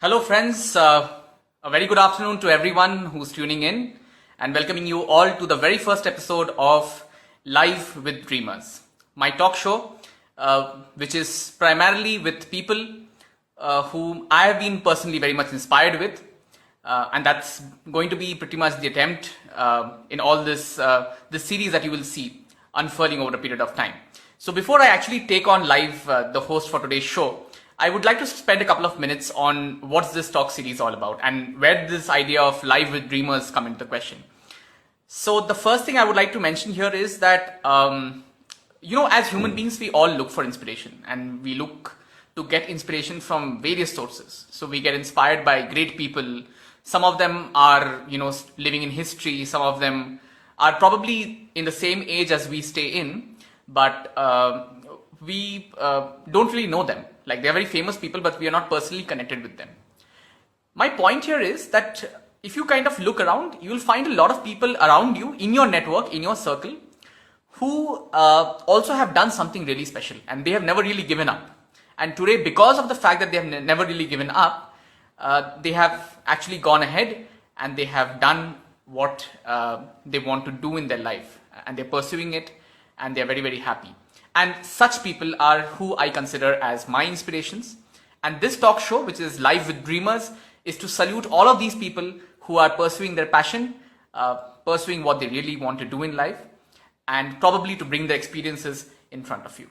Hello, friends. A very good afternoon to everyone who's tuning in and welcoming you all to the very first episode of Live with Dreamers, my talk show, which is primarily with people whom I have been personally very much inspired with. And that's going to be pretty much the attempt in all this series that you will see unfurling over a period of time. So before I actually take on live the host for today's show, I would like to spend a couple of minutes on what's this talk series all about and where did this idea of Live with Dreamers come into question. So the first thing I would like to mention here is that, as human beings, we all look for inspiration and we look to get inspiration from various sources. So we get inspired by great people. Some of them are, living in history. Some of them are probably in the same age as we stay in, but we don't really know them. Like, they're very famous people, but we are not personally connected with them. My point here is that if you kind of look around, you'll find a lot of people around you, in your network, in your circle, who also have done something really special and they have never really given up. And today, because of the fact that they have never really given up, they have actually gone ahead and they have done what they want to do in their life, and they're pursuing it and they're very, very happy. And such people are who I consider as my inspirations. And this talk show, which is Live with Dreamers, is to salute all of these people who are pursuing their passion, pursuing what they really want to do in life, and probably to bring their experiences in front of you.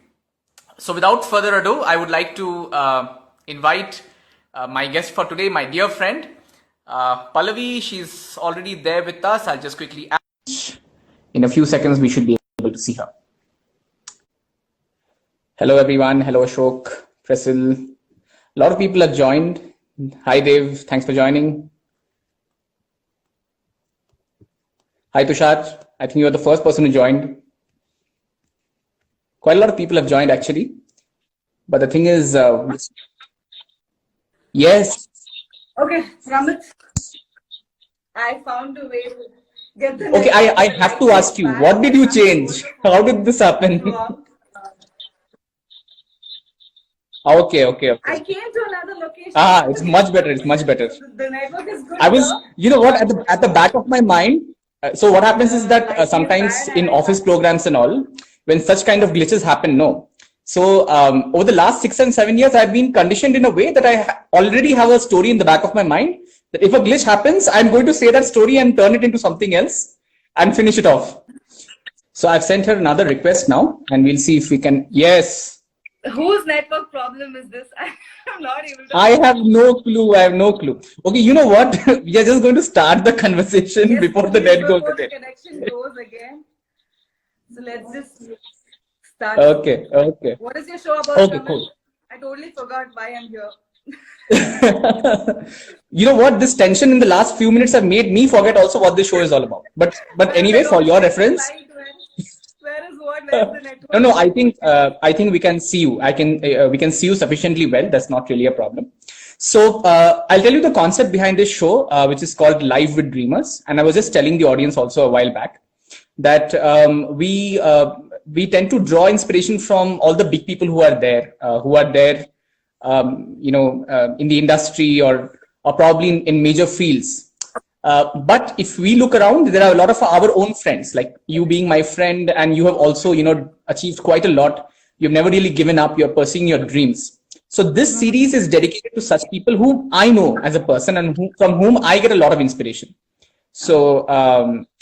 So without further ado, I would like to invite my guest for today, my dear friend, Pallavi. She's already there with us. I'll just quickly add. In a few seconds, we should be able to see her. Hello everyone. Hello Ashok, Presil. A lot of people have joined. Hi Dev, thanks for joining. Hi Tushar, I think you are the first person who joined. Quite a lot of people have joined actually. But the thing is, yes. Okay, Ramit, I found a way to get the. Okay, I have to ask you, what did you change? How did this happen? Okay. I came to another location. It's much better. It's much better. The network is good. I was, at the back of my mind. So what happens is that sometimes in office programs and all, when such kind of glitches happen, no. So over the last 6 and 7 years, I've been conditioned in a way that I already have a story in the back of my mind that if a glitch happens, I'm going to say that story and turn it into something else and finish it off. So I've sent her another request now, and we'll see if we can. Yes. Whose network problem is this? I'm not able to. I have no clue. Okay, you know what? We are just going to start the conversation before the net goes again. The connection goes again. So let's just start. Okay. What is your show about? Okay, cool. I totally forgot why I'm here. You know what? This tension in the last few minutes have made me forget also what this show is all about. But anyway, for your reference. Where is what? Where is the network? No. I think we can see you. We can see you sufficiently well. That's not really a problem. So I'll tell you the concept behind this show, which is called Live with Dreamers. And I was just telling the audience also a while back that we tend to draw inspiration from all the big people who are there, in the industry or probably in major fields. But if we look around, there are a lot of our own friends, like you being my friend, and you have also, achieved quite a lot. You've never really given up. You're pursuing your dreams. So this series is dedicated to such people whom I know as a person and from whom I get a lot of inspiration. So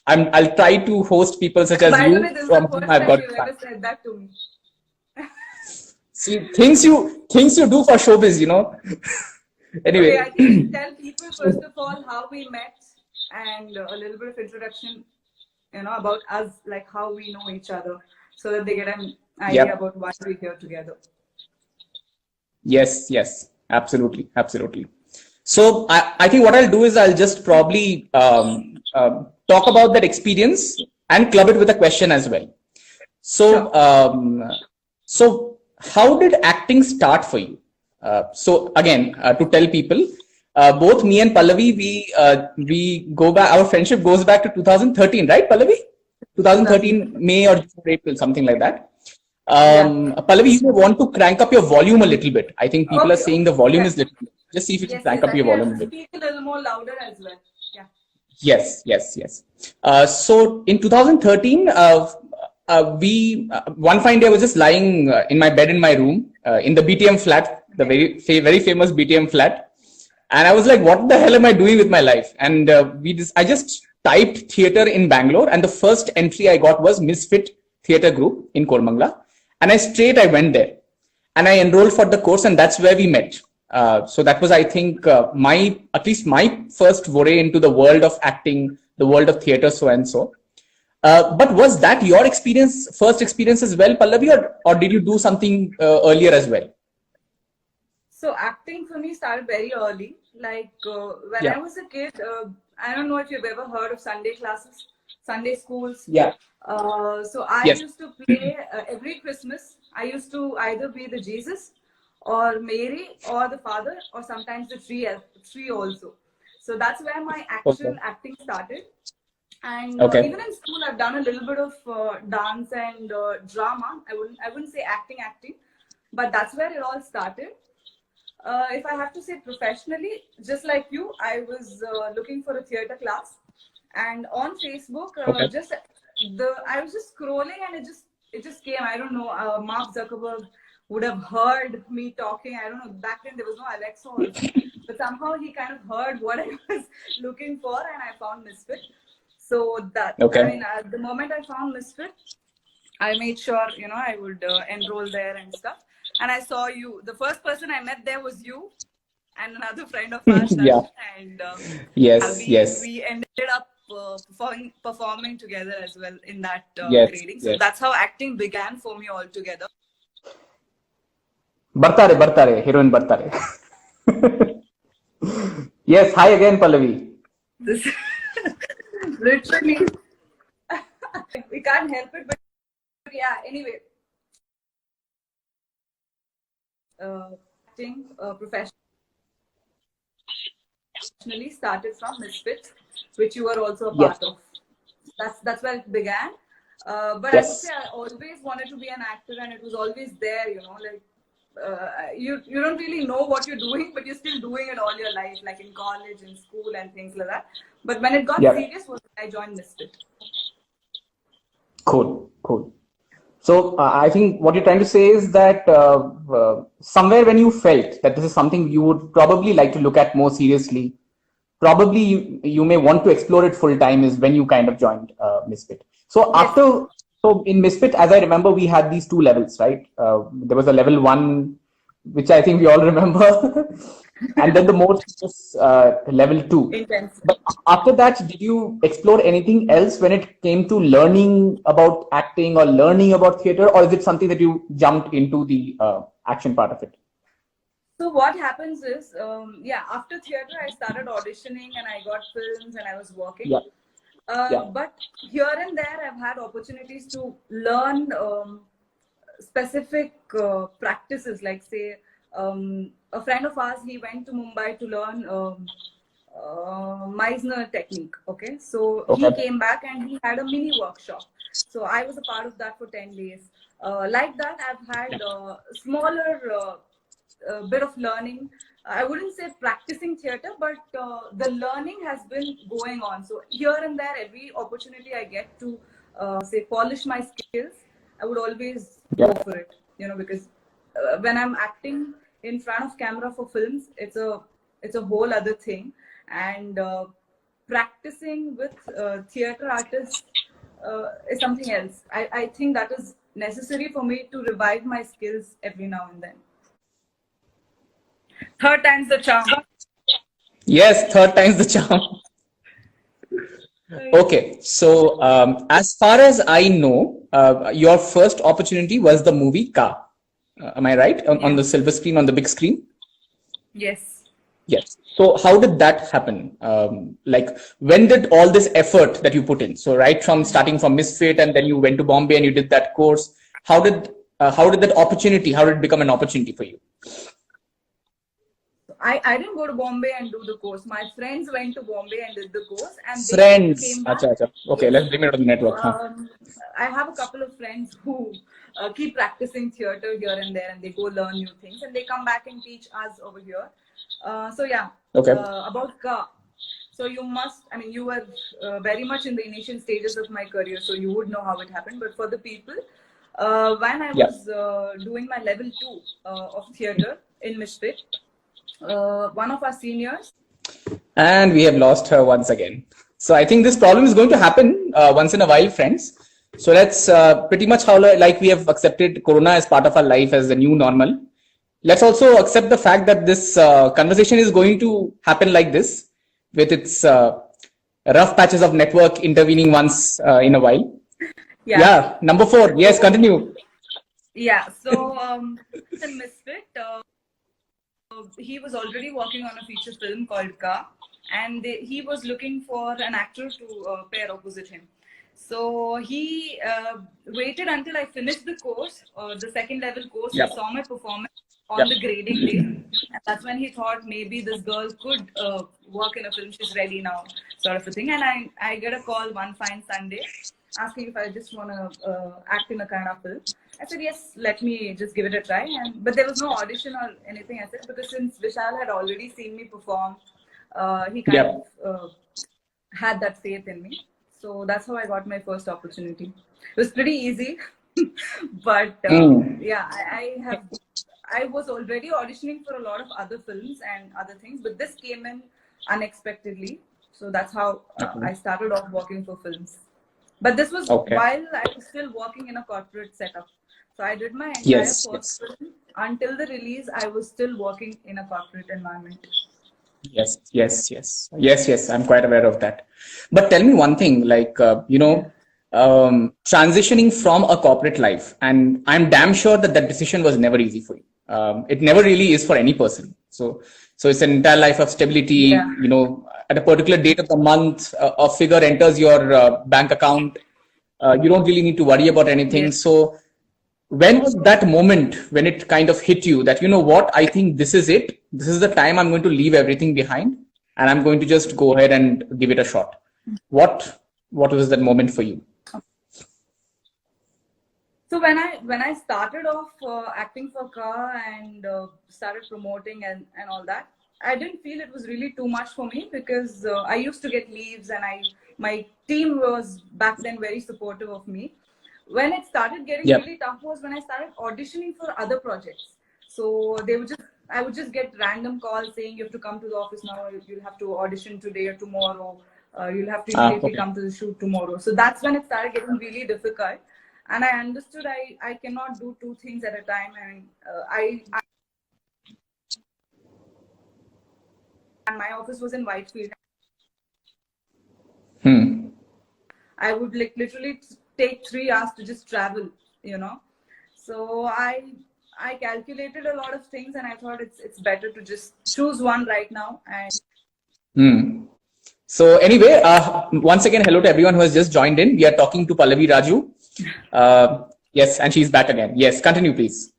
I'll try to host people such as you, from whom I've got. Ever said that to me. See, things you do for showbiz, Anyway. Okay, I can tell people first of all how we met and a little bit of introduction, about us, like how we know each other, so that they get an idea about why we're here together. Yes, absolutely. So I think what I'll do is I'll just probably talk about that experience and club it with a question as well. So, so how did acting start for you? So again, to tell people, both me and Pallavi, we go back. Our friendship goes back to 2013, right, Pallavi? 2013 May or April, something like that. Pallavi, you may want to crank up your volume a little bit. I think people are saying the volume is little. Just see if you can Yes, crank yes, up I your can volume a bit. speak a little more louder as well. Yeah. Yes, yes, yes. So in 2013, one fine day I was just lying in my bed in my room in the BTM flat, the very famous BTM flat, and I was like, "What the hell am I doing with my life?" And I just typed theater in Bangalore, and the first entry I got was Misfit Theater Group in Kormangla, and I went there and I enrolled for the course, and that's where we met. So that was, I think, at least my first foray into the world of acting, the world of theater, so and so. But was that your first experience as well, Pallavi, or did you do something earlier as well? So acting for me started very early. Like when Yeah. I was a kid, I don't know if you've ever heard of Sunday classes, Sunday schools. Yeah. So I Yes. used to play every Christmas. I used to either be the Jesus or Mary or the Father or sometimes the tree also. So that's where my Okay. actual acting started. And Okay. even in school, I've done a little bit of dance and drama. I wouldn't say acting, but that's where it all started. If I have to say professionally, just like you, I was looking for a theater class, and on Facebook, Okay. I was just scrolling, and it just came. I don't know. Mark Zuckerberg would have heard me talking. I don't know. Back then there was no Alexa also, but somehow he kind of heard what I was looking for, and I found Misfit. So that I Okay. mean, the moment I found Misfit, I made sure, I would enroll there and stuff. And I saw you. The first person I met there was you and another friend of ours, Yeah. Darshan. And yeah, Yes. we Yes. we ended up performing together as well in that Yes. grading. So Yes. that's how acting began for me altogether. Bartare, heroine Bartare. Yes. Hi again, Pallavi. This literally we can't help it, but yeah. Anyway, acting professionally started from Misfits, which you were also a Yes. part of. That's where it began. But I would say Yes. I always wanted to be an actor, and it was always there. Like you don't really know what you're doing, but you're still doing it all your life, like in college, in school, and things like that. But when it got Yeah. serious, was when I joined Misfit. Cool. Cool. So I think what you're trying to say is that somewhere when you felt that this is something you would probably like to look at more seriously, probably you may want to explore it full time is when you kind of joined Misfit. So Yes. so in Misfit, as I remember, we had these two levels, right? There was a level one, which I think we all remember, and then the more serious level two. Intense. But after that, did you explore anything else when it came to learning about acting or learning about theater, or is it something that you jumped into the action part of it? So what happens is, after theater, I started auditioning and I got films and I was working. Yeah. Yeah. But here and there, I've had opportunities to learn specific practices. Like, say, a friend of ours, he went to Mumbai to learn Meisner technique. Okay, so he Okay. came back and he had a mini workshop. So I was a part of that for 10 days. Like that, I've had smaller bit of learning. I wouldn't say practicing theater, but the learning has been going on. So here and there, every opportunity I get to say polish my skills, I would always Yeah. go for it. Because when I'm acting in front of camera for films, it's a whole other thing, and practicing with theater artists is something else. I think that is necessary for me to revive my skills every now and then. Third time's the charm. Yes, third time's the charm. Okay, so as far as I know, your first opportunity was the movie Ka. Am I right? On the silver screen, on the big screen? Yes. Yes. So how did that happen? Like, when did all this effort that you put in? So right from starting from Misfit, and then you went to Bombay and you did that course. How did that opportunity? How did it become an opportunity for you? I didn't go to Bombay and do the course. My friends went to Bombay and did the course, and they Friends. came back. Acha, acha. Okay, Yes. let's bring it to the network. Huh? I have a couple of friends who keep practicing theater here and there, and they go learn new things, and they come back and teach us over here. So yeah, Okay. about Ka. So you must, I mean, you were very much in the initial stages of my career, so you would know how it happened. But for the people, when I Yeah. was doing my level 2 of theater in Misfit, one of our seniors. And we have lost her once again. So I think this problem is going to happen once in a while, friends. So let's pretty much how like we have accepted Corona as part of our life as the new normal. Let's also accept the fact that this conversation is going to happen like this, with its rough patches of network intervening once in a while. Yeah. Number 4. Yes, continue. Yeah. So in Misfit, he was already working on a feature film called Ka, and he was looking for an actor to pair opposite him. So he waited until I finished the course, the second level course. Yep. He saw my performance on Yep. the grading day, and that's when he thought maybe this girl could work in a film. She's ready now, sort of a thing. And I get a call one fine Sunday asking if I just want to act in a kind of film. I said, yes, let me just give it a try. But there was no audition or anything. I said, because since Vishal had already seen me perform, he kind of had that faith in me. So that's how I got my first opportunity. It was pretty easy, but yeah, I was already auditioning for a lot of other films and other things, but this came in unexpectedly. So that's how I started off working for films. But this was while I was still working in a corporate setup. So I did my entire first film. Until the release, I was still working in a corporate environment. Yes. I'm quite aware of that. But tell me one thing, like, transitioning from a corporate life, and I'm damn sure that decision was never easy for you. It never really is for any person. So it's an entire life of stability, at a particular date of the month, a figure enters your bank account. You don't really need to worry about anything. Yes. So when was that moment when it kind of hit you that, I think this is it. This is the time I'm going to leave everything behind and I'm going to just go ahead and give it a shot. What was that moment for you? So when I started off acting for Ka and started promoting and all that, I didn't feel it was really too much for me because I used to get leaves and my team was back then very supportive of me. When it started getting really tough was when I started auditioning for other projects. So I would just get random calls saying you have to come to the office now, you'll have to audition today or tomorrow, you'll have to immediately come to the shoot tomorrow. So that's when it started getting really difficult. And I understood I cannot do two things at a time. And my office was in Whitefield. I would literally take 3 hours to just travel, So I calculated a lot of things and I thought it's better to just choose one right now. And So anyway, once again, hello to everyone who has just joined in. We are talking to Pallavi Raju. Yes, and she's back again. Yes, continue, please.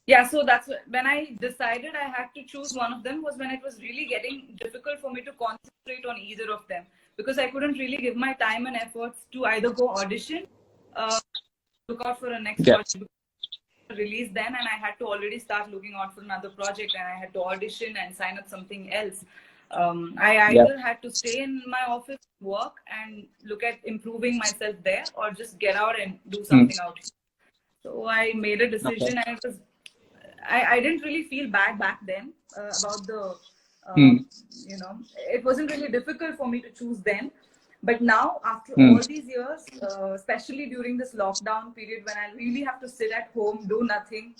Yeah, so that's when I decided I had to choose one of them was when it was really getting difficult for me to concentrate on either of them because I couldn't really give my time and efforts to either go audition, look out for a next project release then, and I had to already start looking out for another project and I had to audition and sign up something else. I either had to stay in my office, work and look at improving myself there or just get out and do something out here. So I made a decision and it was I didn't really feel bad back then about the, it wasn't really difficult for me to choose then. But now, after all these years, especially during this lockdown period when I really have to sit at home, do nothing,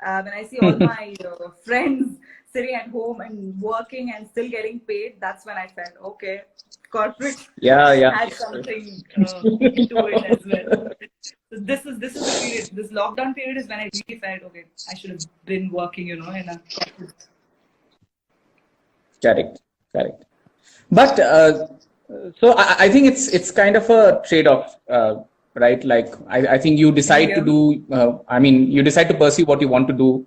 when I see all my friends sitting at home and working and still getting paid, that's when I felt, okay, corporate had something to it as well. So this is the period. This lockdown period is when I really felt, okay, I should have been working, in a corporate. Correct. But so I think it's kind of a trade-off, right? Like I think you decide to do. You decide to pursue what you want to do.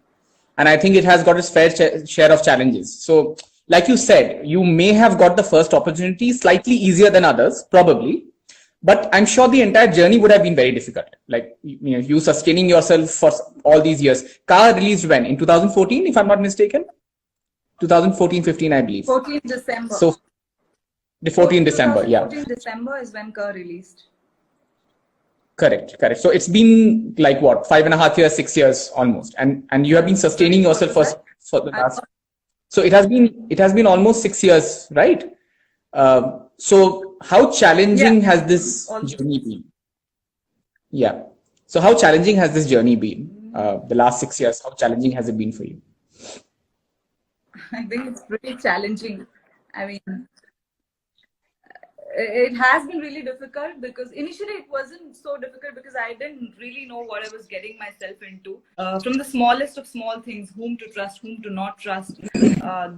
and I think it has got its fair share of challenges. So, like you said, you may have got the first opportunity slightly easier than others, probably, but I'm sure the entire journey would have been very difficult. Like, you sustaining yourself for all these years. Car released when? In 2014, if I'm not mistaken? 2014-15, I believe. 14 December. So, the 14 December, yeah. 14 December is when Car released. Correct. So it's been like what, 5.5 years, 6 years almost, and you have been sustaining yourself for the last. So it has been almost 6 years, right? So how challenging has this journey been? Yeah. So how challenging has this journey been? The last 6 years, how challenging has it been for you? I think it's pretty challenging. I mean, it has been really difficult because initially it wasn't so difficult because I didn't really know what I was getting myself into. From the smallest of small things, whom to trust, whom to not trust,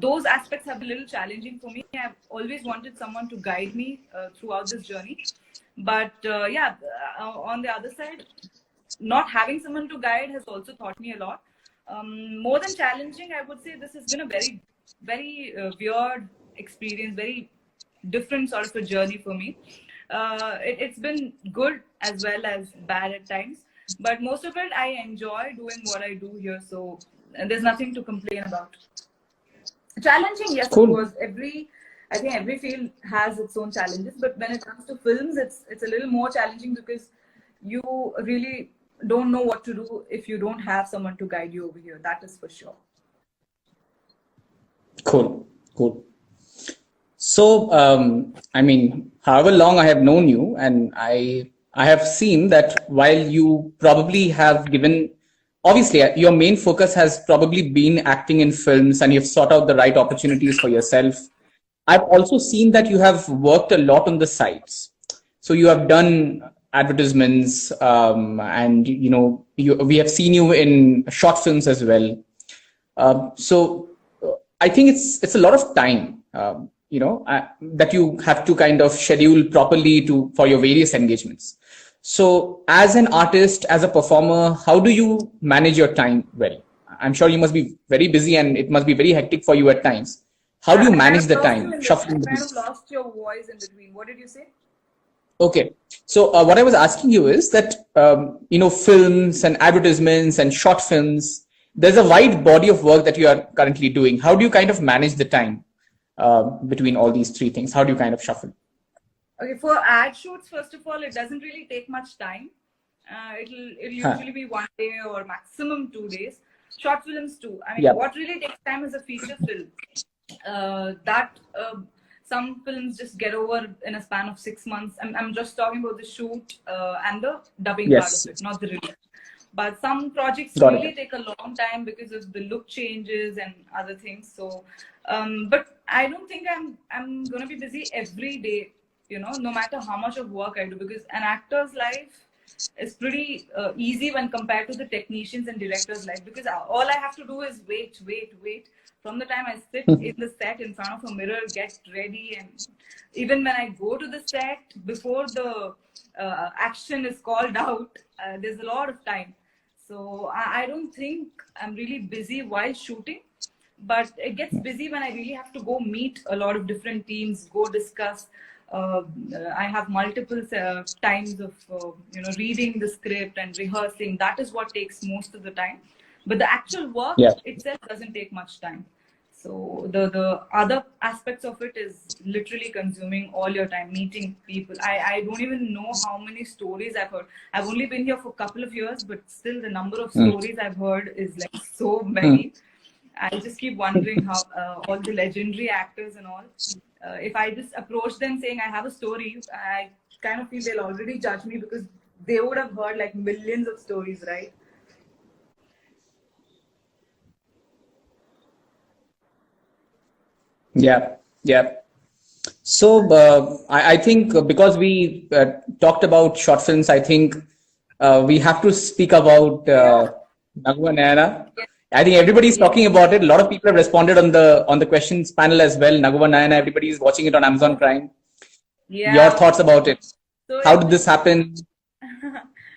those aspects have been a little challenging for me. I've always wanted someone to guide me throughout this journey. But on the other side, not having someone to guide has also taught me a lot. More than challenging, I would say this has been a very, very weird experience, very different sort of a journey for me. It's been good as well as bad at times, but most of it I enjoy doing what I do here, so there's nothing to complain about. Challenging, yes, cool. Of course. I think every field has its own challenges, but when it comes to films, it's a little more challenging because you really don't know what to do if you don't have someone to guide you over here. That is for sure. Cool. So, I mean, however long I have known you, and I have seen that while you probably have given, obviously, your main focus has probably been acting in films, and you've sought out the right opportunities for yourself. I've also seen that you have worked a lot on the sides. So you have done advertisements, and we have seen you in short films as well. So I think it's a lot of time. That you have to kind of schedule properly for your various engagements. So as an artist, as a performer, how do you manage your time well? I'm sure you must be very busy and it must be very hectic for you at times. How do you manage the time? Shuffling I kind of lost your voice in between. What did you say? Okay. So what I was asking you is that, films and advertisements and short films, there's a wide body of work that you are currently doing. How do you kind of manage the time between all these three things? How do you kind of shuffle? Okay, for ad shoots, first of all, it doesn't really take much time. It'll usually be 1 day or maximum 2 days. Short films too. I mean, what really takes time is a feature film. Some films just get over in a span of 6 months. I'm just talking about the shoot and the dubbing part of it, not the release. But some projects really take a long time because of the look changes and other things. So, but I don't think I'm gonna be busy every day, no matter how much of work I do, because an actor's life is pretty easy when compared to the technicians and directors' life, because all I have to do is wait. From the time I sit in the set in front of a mirror, get ready, and even when I go to the set, before the action is called out, there's a lot of time. So I don't think I'm really busy while shooting, but it gets busy when I really have to go meet a lot of different teams, go discuss. I have multiple times of reading the script and rehearsing. That is what takes most of the time. But the actual work itself doesn't take much time. So the other aspects of it is literally consuming all your time, meeting people. I don't even know how many stories I've heard. I've only been here for a couple of years, but still the number of stories I've heard is like so many. I just keep wondering how all the legendary actors and all, if I just approach them saying I have a story, I kind of feel they'll already judge me because they would have heard like millions of stories, right? Yeah. So I think because we talked about short films, I think we have to speak about Naguva Nayana. I think everybody's talking about it. A lot of people have responded on the questions panel as well. Naguva Nayana, everybody is watching it on Amazon Prime. Your thoughts about it? So how did this happen?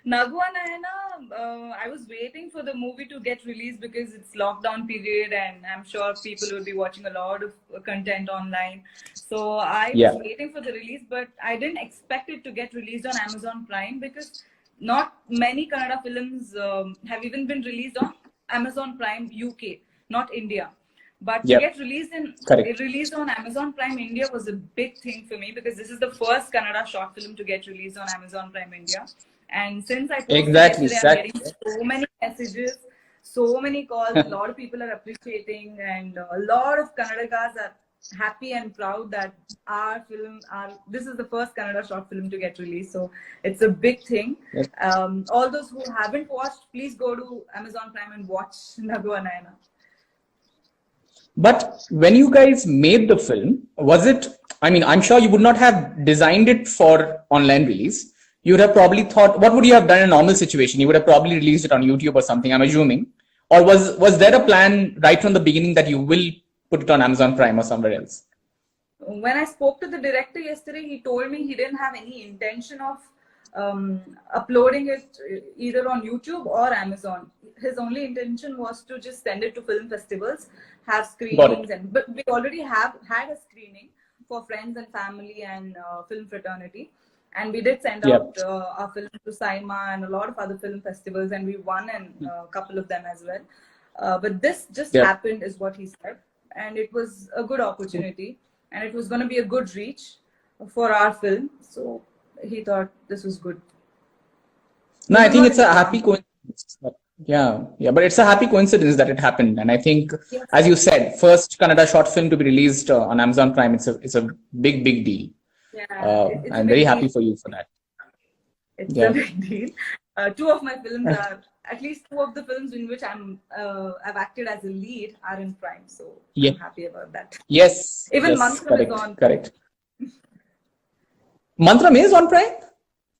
Nagwa Nayana, I was waiting for the movie to get released because it's lockdown period and I'm sure people will be watching a lot of content online. So I was Yeah, waiting for the release, but I didn't expect it to get released on Amazon Prime because not many Kannada films have even been released on Amazon Prime UK, not India. But to yeah, get correct. released on Amazon Prime India was a big thing for me because this is the first Kannada short film to get released on Amazon Prime India. And since I posted Exactly, yesterday, I'm getting exactly. so many messages, so many calls. A lot of people are appreciating, and a lot of Kannadigas are happy and proud that this is the first Kannada short film to get released. So it's a big thing. Yes. All those who haven't watched, please go to Amazon Prime and watch Nagua Nayana. But when you guys made the film, was it, I mean, I'm sure you would not have designed it for online release. You would have probably thought, what would you have done in a normal situation? You would have probably released it on YouTube or something, I'm assuming. Or was there a plan right from the beginning that you will put it on Amazon Prime or somewhere else? When I spoke to the director yesterday, he told me he didn't have any intention of uploading it either on YouTube or Amazon. His only intention was to just send it to film festivals, have Got it. screenings, but we already have had a screening for friends and family and film fraternity. And we did send Yeah. out our film to SIMA and a lot of other film festivals, and we won in a couple of them as well. But this just Yeah. happened, is what he said, and it was a good opportunity, and it was going to be a good reach for our film. So he thought this was good. No, This I is think what it's he a happy planned. coincidence. Yeah, yeah, but it's a happy coincidence that it happened. And I think, Yes. as you said, first Kannada short film to be released on Amazon Prime, it's a big, big deal. Yeah, it's a I'm very big happy deal. for you for that. It's a Yeah. big deal. Two of my films are, at least two of the films in which I've acted as a lead are in Prime. So Yeah. I'm happy about that. Yes. Even Yes. Mantram is Correct. on. Correct. Mantram is on Prime?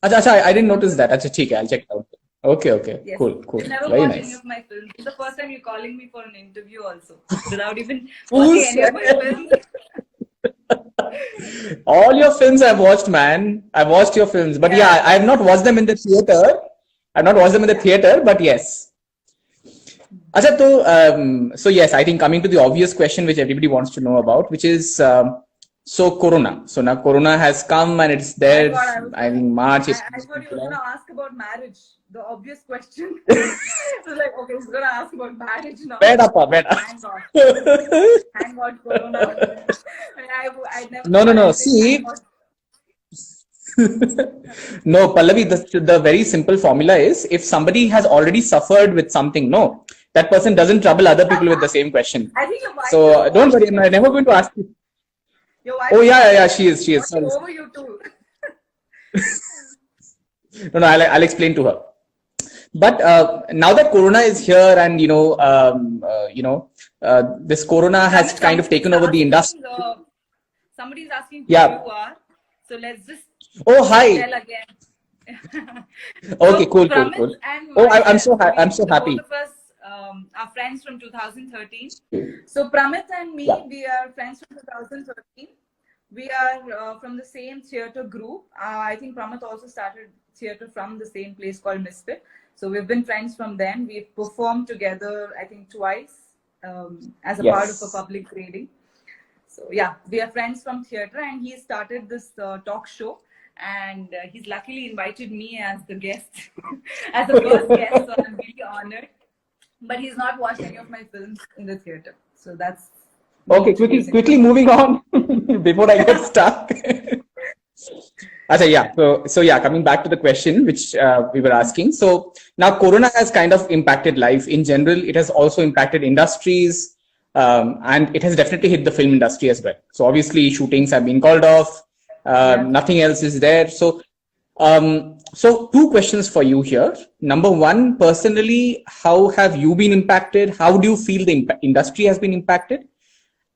Acha, acha, I Yes, didn't notice Mantram. that. Acha, theek hai, I'll check it out. Okay. Okay. Yes. Cool. Cool. You never Very watch any nice. of my films. It's the first time you're calling me for an interview also, without even Who watching any of my said? films. All your films I've watched, man. I've watched your films, but yeah, Yeah. I have not watched them in the theater. I've not watched them in the theater, but yes. Acha, so yes, I think coming to the obvious question which everybody wants to know about, which is so Corona. So now Corona has come and it's I there. thought I was I think gonna. March, I April, thought you were July. gonna ask about marriage. The obvious question. I was like, okay, he's gonna ask about marriage now. Bedappa, beda. Thank God. Thank God, Corona. I never No, no, thought no. I'd say thank See, God. no, Pallavi, the very simple formula is if somebody has already suffered with something, no, that person doesn't trouble other people with the same question. I think your wife is So don't worry, watching I'm never going to ask you. Your wife Oh, is yeah, yeah, yeah, watching she is. watching Sorry. over you too. No, no, I'll explain to her. But now that Corona is here, and this Corona has Pramit, kind of taken over the industry. somebody's asking who Yeah. you are. So let's just Oh, hi. tell again. Okay, So cool, cool, Pramit cool. and Oh, I'm myself, I'm so the both happy. of us are friends from 2013. So Pramit and me, Yeah. we are friends from 2013. We are from the same theater group. I think Pramit also started theater from the same place called Misfit. So we've been friends from then. We've performed together, I think, twice as a part of a Yes. public grading. So yeah, we are friends from theater, and he started this talk show, and he's luckily invited me as the guest, as the first guest. So I'm really honored. But he's not watched any of my films in the theater, so that's me Okay, introducing. quickly moving on before I get stuck. Achha, yeah. So yeah, coming back to the question which we were asking. So now Corona has kind of impacted life in general. It has also impacted industries, and it has definitely hit the film industry as well. So obviously shootings have been called off. Yeah. Nothing else is there. So two questions for you here. Number one, personally, how have you been impacted? How do you feel the industry has been impacted?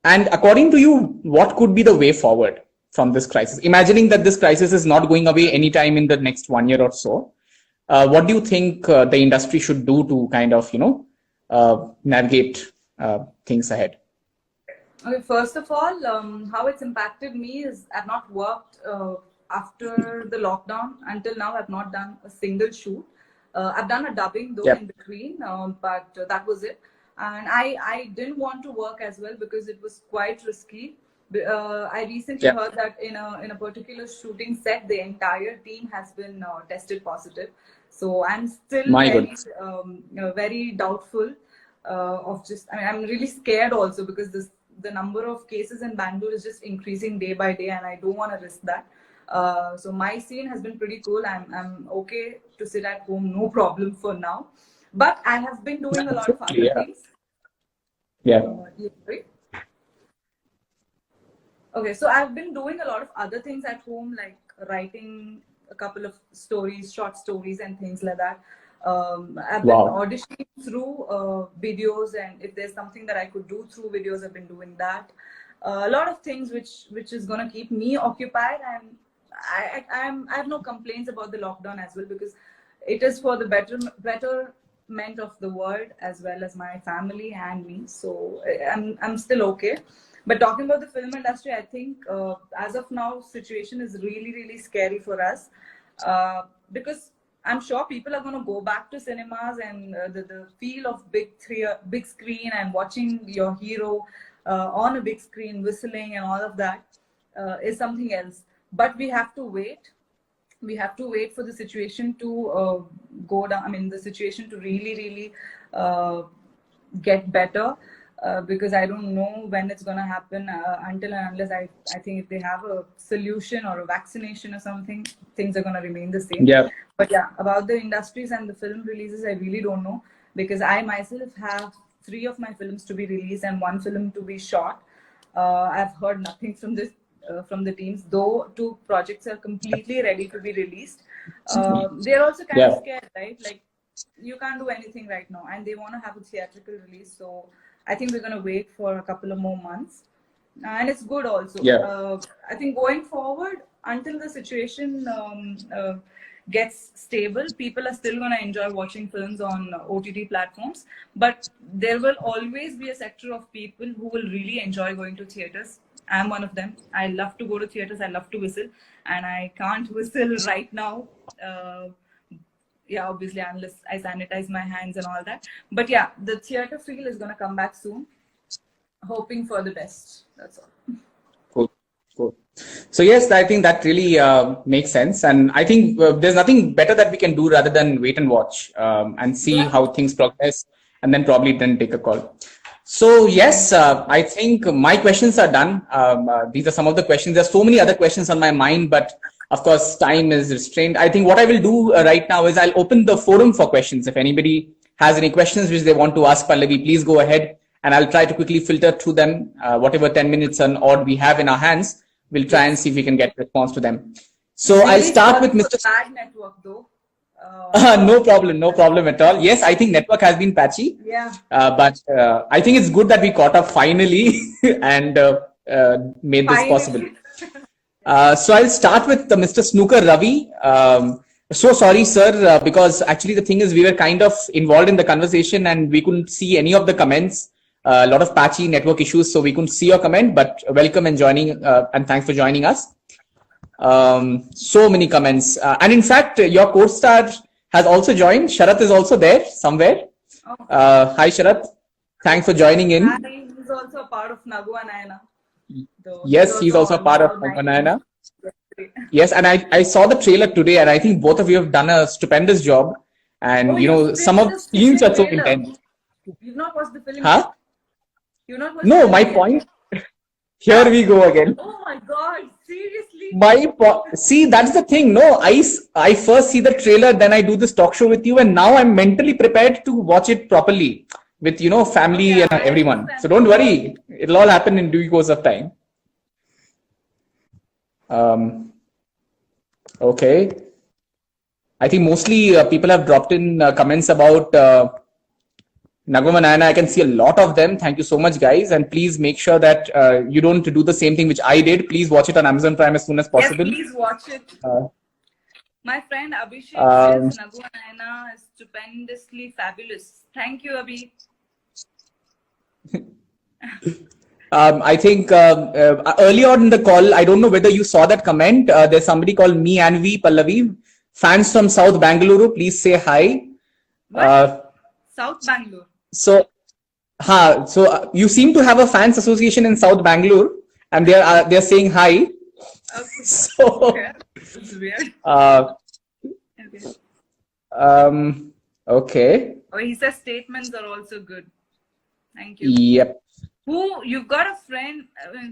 And according to you, what could be the way forward from this crisis? Imagining that this crisis is not going away anytime in the next 1 year or so, what do you think the industry should do to kind of, navigate things ahead? Okay, first of all, how it's impacted me is I've not worked after the lockdown. Until now, I've not done a single shoot. I've done a dubbing though Yep. in between, but that was it. And I didn't want to work as well because it was quite risky. I recently Yep. heard that in a particular shooting set, the entire team has been tested positive. So I'm still My very goodness. very doubtful of just. I mean, I'm really scared also because the number of cases in Bangalore is just increasing day by day, and I don't want to risk that. So my scene has been pretty cool. I'm okay to sit at home, no problem for now. But I have been doing a lot of Absolutely. other Yeah. things. Yeah. Yeah, right? Okay, so I've been doing a lot of other things at home, like writing a couple of stories, short stories, and things like that. I've been Wow. auditioning through videos, and if there's something that I could do through videos, I've been doing that. A lot of things which is gonna keep me occupied, and I have no complaints about the lockdown as well because it is for the betterment of the world as well as my family and me. So I'm still okay. But talking about the film industry, I think as of now, situation is really scary for us because I'm sure people are going to go back to cinemas and the feel of big screen and watching your hero on a big screen whistling and all of that is something else. But we have to wait. We have to wait for the situation to go down. I mean, the situation to really get better. Because I don't know when it's going to happen until and unless I think if they have a solution or a vaccination or something, things are going to remain the same. Yeah. But yeah, about the industries and the film releases, I really don't know because I myself have 3 of my films to be released and 1 film to be shot. I've heard nothing from this from the teams, though 2 projects are completely ready to be released. They're also kind of scared, right? Like you can't do anything right now, and they want to have a theatrical release. So I think we're going to wait for a couple of more months. And it's good also. Yeah. I think going forward, until the situation gets stable, people are still going to enjoy watching films on OTT platforms. But there will always be a sector of people who will really enjoy going to theaters. I'm one of them. I love to go to theaters. I love to whistle. And I can't whistle right now. Yeah, obviously, unless I sanitize my hands and all that. But yeah, the theater feel is going to come back soon. Hoping for the best. That's all. Cool. Cool. So yes, I think that really makes sense, and I think there's nothing better that we can do rather than wait and watch and see how things progress, and then probably then take a call. So yes, I think my questions are done. These are some of the questions. There's so many other questions on my mind, but of course, time is restrained. I think what I will do right now is I'll open the forum for questions. If anybody has any questions which they want to ask Pallavi, please go ahead, and I'll try to quickly filter through them. Whatever 10 minutes and odd we have in our hands, we'll try and see if we can get response to them. So really I'll start with Mr. Bad network though. No problem at all. Yes, I think network has been patchy. Yeah. But I think it's good that we caught up finally and made this possible. So I'll start with Mr. Snooker Ravi. So sorry, sir, because actually the thing is we were kind of involved in the conversation and we couldn't see any of the comments. A lot of patchy network issues, so we couldn't see your comment, but welcome and joining and thanks for joining us. So many comments. And in fact, your co-star has also joined. Sharat is also there somewhere. Hi, Sharat. Thanks for joining in. Hi, he's also a part of Nagu and Nayana. Yes, he's also a part of Nayana. Yes, and I saw the trailer today, and I think both of you have done a stupendous job. And you know, some of the scenes are so intense. You've not watched the film? Huh? You've not watched No, my point. Here we go again. Oh my God! Seriously? See, that's the thing. No, I first see the trailer, then I do this talk show with you, and now I'm mentally prepared to watch it properly with family and everyone. So don't worry, it'll all happen in due course of time. Okay. I think mostly people have dropped in comments about Naguma Nayana. I can see a lot of them. Thank you so much, guys. And please make sure that you don't do the same thing which I did. Please watch it on Amazon Prime as soon as possible. Yes, please watch it. My friend Abhishek says Naguma Nayana is stupendously fabulous. Thank you, Abhi. I think early on in the call, I don't know whether you saw that comment. There's somebody called Me Anvi Pallavi. fans from South Bangalore, please say hi. What? South Bangalore. So, you seem to have a fans association in South Bangalore, and they're saying hi. Okay. So, Okay. It's weird. Okay. Okay. Oh, he says statements are also good. Thank you. Yep. You've got a friend,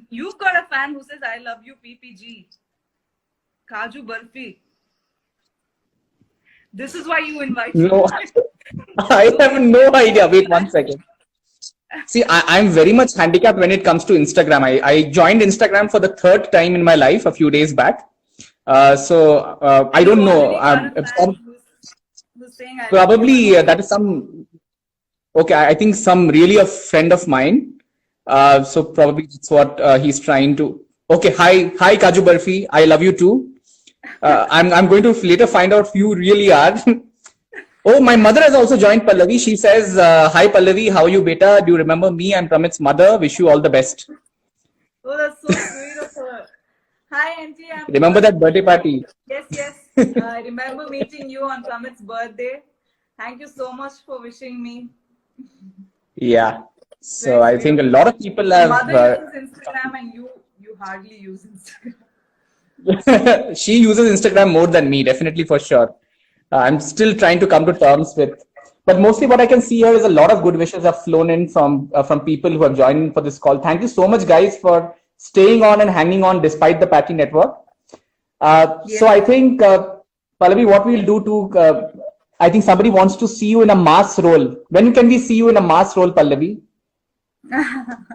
you've got a fan who says, I love you, PPG. Kaju Barfi. This is why you invite No, me. I have no idea. Wait 1 second. See, I'm very much handicapped when it comes to Instagram. I joined Instagram for the third time in my life a few days back. I don't know. Who's saying I Probably that is some. Okay, I think some really a friend of mine. So probably that's what he's trying to. Okay, hi, Kaju Barfi. I love you too. I'm going to later find out who you really are. Oh, my mother has also joined Pallavi. She says, hi Pallavi, how are you, beta? Do you remember me? I'm Pramit's mother. Wish you all the best. Oh, that's so sweet of her. Hi, Auntie. Remember that birthday party? Yes. I remember meeting you on Pramit's birthday. Thank you so much for wishing me. Yeah. So I think a lot of people have. Mother uses Instagram and you hardly use Instagram. She uses Instagram more than me, definitely for sure. I'm still trying to come to terms with. But mostly what I can see here is a lot of good wishes have flown in from people who have joined in for this call. Thank you so much, guys, for staying on and hanging on despite the patchy network. So I think, Pallavi, what we'll do to, I think somebody wants to see you in a mass role. When can we see you in a mass role, Pallavi?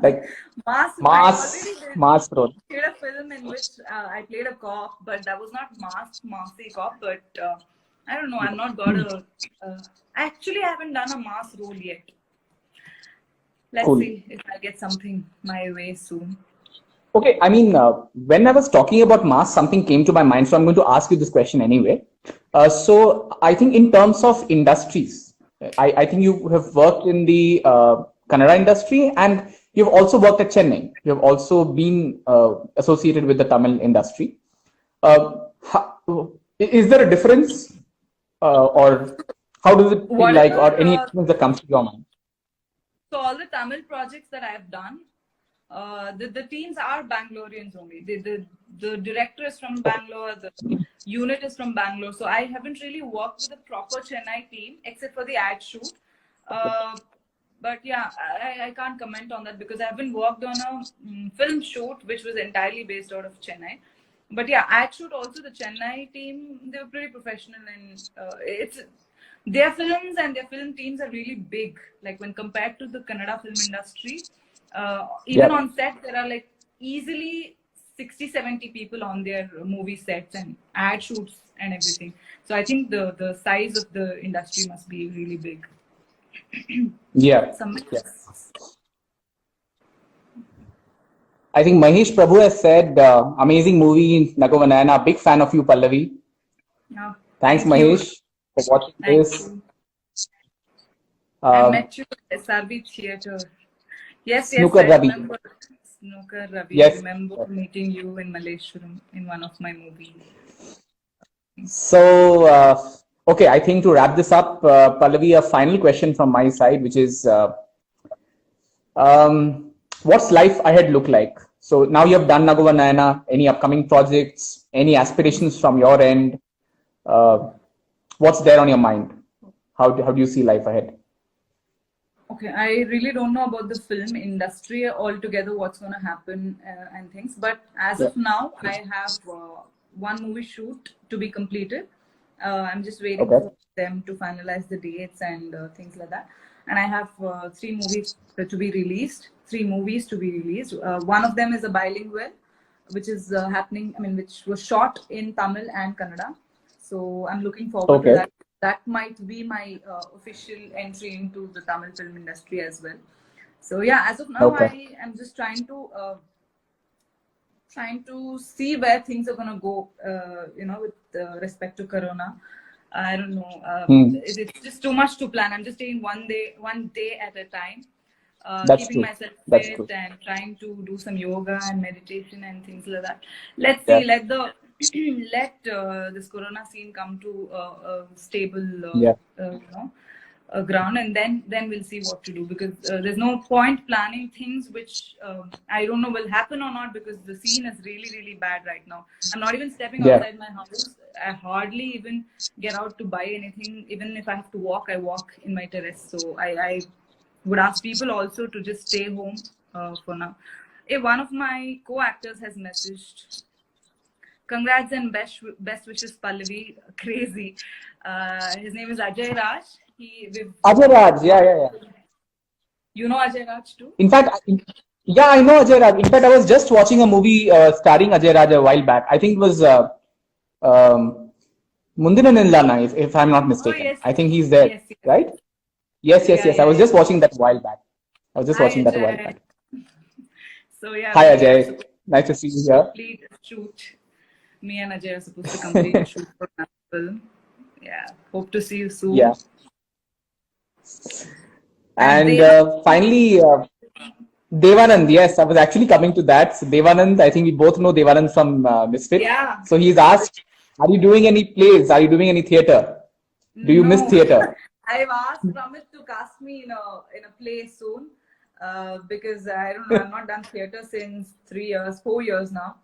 Like mass role. I did a film in which I played a cop, but that was not massy cop. But I don't know. I'm not got a. Actually, I haven't done a mass role yet. Let's see if I get something my way soon. Okay, I mean, when I was talking about mass, something came to my mind, so I'm going to ask you this question anyway. So I think in terms of industries, I think you have worked in the Kannada industry and you've also worked at Chennai. You have also been associated with the Tamil industry. Is there a difference or how does it feel like, or any experience that comes to your mind? So all the Tamil projects that I've done, the teams are Bangaloreans only. The director is from Bangalore, the unit is from Bangalore. So I haven't really worked with a proper Chennai team except for the ad shoot. But yeah, I can't comment on that because I haven't worked on a film shoot which was entirely based out of Chennai. But yeah, ad shoot also, the Chennai team, they were pretty professional and their films and their film teams are really big. Like when compared to the Kannada film industry, even on set, there are like easily 60-70 people on their movie sets and ad shoots and everything. So I think the size of the industry must be really big. Yeah. I think Mahesh Prabhu has said, amazing movie, Nagava Nayana. Big fan of you, Pallavi. No, Thanks, Mahesh, for watching this. I met you at SRB Theatre. Yes, Snooker I Ravi. remember. Snooker Ravi. Yes. I remember meeting you in Malleshwaram in one of my movies. So, okay, I think to wrap this up, Pallavi, a final question from my side, which is, what's life ahead look like? So now you have done Nagava Nayana, any upcoming projects, any aspirations from your end? What's there on your mind? How do you see life ahead? Okay, I really don't know about the film industry altogether, what's going to happen and things. But as of now, I have one movie shoot to be completed. I'm just waiting for them to finalize the dates and things like that. And I have 3 movies to be released. 3 movies to be released. One of them is a bilingual, which is happening. I mean, which was shot in Tamil and Kannada. So I'm looking forward to that. That might be my official entry into the Tamil film industry as well. So yeah, as of now, I am just trying to see where things are gonna go. With respect to Corona. I don't know. It's just too much to plan. I'm just taking one day at a time. Keeping myself fit and trying to do some yoga and meditation and things like that. Let's see. Let the let this corona scene come to a stable, Yeah. ground, and then we'll see what to do, because there's no point planning things which I don't know will happen or not, because the scene is really really bad right now. I'm not even stepping Yeah. outside my house. I hardly even get out to buy anything. Even if I have to walk, I walk in my terrace. So I would ask people also to just stay home for now. If one of my co-actors has messaged, congrats and best wishes, Pallavi. Crazy. His name is Ajay Raj. Ajay Raj, yeah. You know Ajay Raj too? In fact, yeah, I know Ajay Raj. In fact, I was just watching a movie starring Ajay Raj a while back. I think it was Mundina Nillana, if I'm not mistaken. yes. I think he's there, Yes. right? Yes. I was just watching that a while back. Hi, Ajay. So yeah, Hi, we are Ajay. supposed Nice to see you to here. complete a shoot. Me and Ajay are supposed to complete a shoot for an film. Yeah, hope to see you soon. Yeah. And Devanand. finally, Devanand, yes, I was actually coming to that. So Devanand, I think we both know Devanand from Misfit. Yeah. So he's asked, are you doing any plays? Are you doing any theatre? Do you miss No. theatre? I've asked Pramit to cast me in a play soon, because I don't know, I've not done theatre since 4 years now,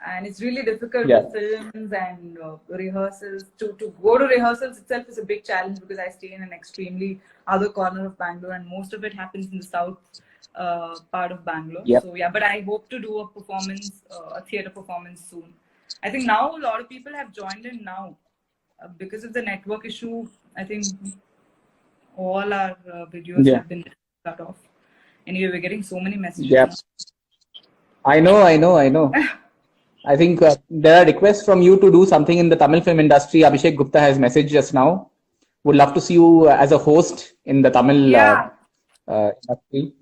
and it's really difficult Yeah. with films and rehearsals. To go to rehearsals itself is a big challenge, because I stay in an extremely other corner of Bangalore, and most of it happens in the south part of Bangalore. Yep. So yeah, but I hope to do a performance, a theatre performance soon. I think now a lot of people have joined in now. Because of the network issue, I think all our videos Yeah. have been cut off. Anyway, we're getting so many messages. Yeah. I know. I think there are requests from you to do something in the Tamil film industry. Abhishek Gupta has messaged just now. Would love to see you as a host in the Tamil Yeah. industry.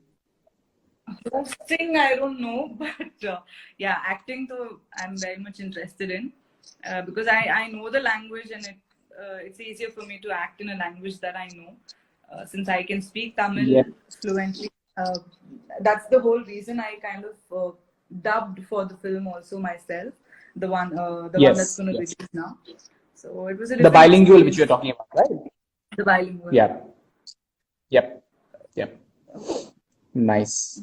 Hosting, I don't know, but yeah, acting though I'm very much interested in, because I know the language, and it's easier for me to act in a language that I know, since I can speak Tamil Yeah. fluently. That's the whole reason I kind of dubbed for the film also myself, the one Yes, that's going to yes. release now. So it was a The different bilingual which experience. you're talking about, right? The bilingual. Yeah. Yep. Nice.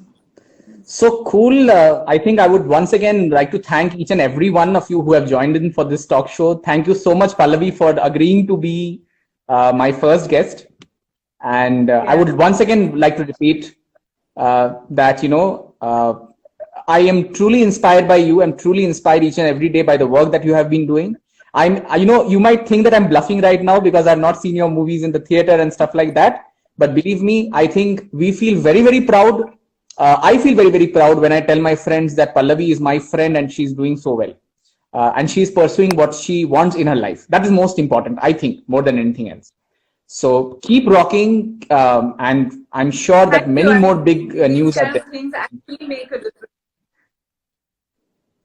So cool. I think I would once again like to thank each and every one of you who have joined in for this talk show. Thank you so much, Pallavi, for agreeing to be my first guest. And I would once again like to repeat that, I am truly inspired by you. I'm truly inspired each and every day by the work that you have been doing. You might think that I'm bluffing right now because I've not seen your movies in the theater and stuff like that. But believe me, I think we feel very, very proud. I feel very, very proud when I tell my friends that Pallavi is my friend and she's doing so well. And she's pursuing what she wants in her life. That is most important, I think, more than anything else. So keep rocking, and I'm sure that many more big news are there. Things actually make a difference.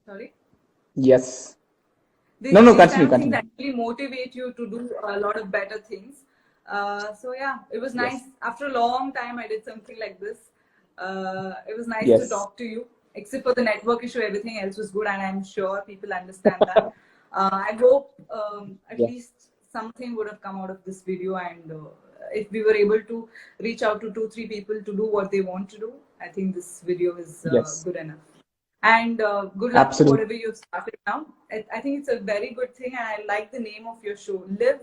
Sorry? Yes. These Continue. things actually motivate you to do a lot of better things. So yeah, it was nice. Yes. After a long time, I did something like this. It was nice Yes. to talk to you. Except for the network issue, everything else was good, and I'm sure people understand that. I hope at least something would have come out of this video, and if we were able to reach out to 2-3 people to do what they want to do, I think this video is Yes. good enough. And good luck to Absolutely. whatever you've started now. I think it's a very good thing, and I like the name of your show. Live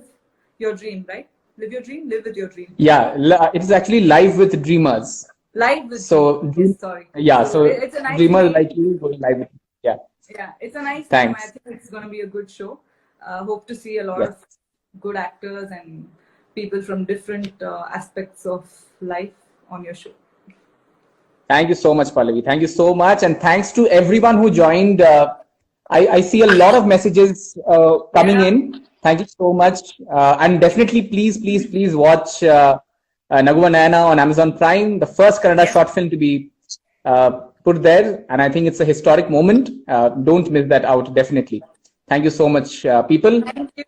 your dream, right? Live your dream, live with your dream. Yeah, it is actually Live with Dreamers. Live with So, Yes, sorry. yeah, so it's a nice dreamers name. like you going live with. Yeah. Yeah, it's a nice Thanks. name. I think it's going to be a good show. Hope to see a lot Yes. of good actors and people from different aspects of life on your show. Thank you so much, Pallavi. Thank you so much. And thanks to everyone who joined. I see a lot of messages coming in. Thank you so much. And definitely, please watch Naguva Nayana on Amazon Prime, the first Kannada short film to be put there. And I think it's a historic moment. Don't miss that out, definitely. Thank you so much, people. Thank you.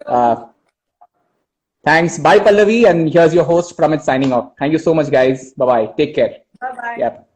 Thanks. Bye, Pallavi. And here's your host, Pramit, signing off. Thank you so much, guys. Bye-bye. Take care. Bye-bye. Yep.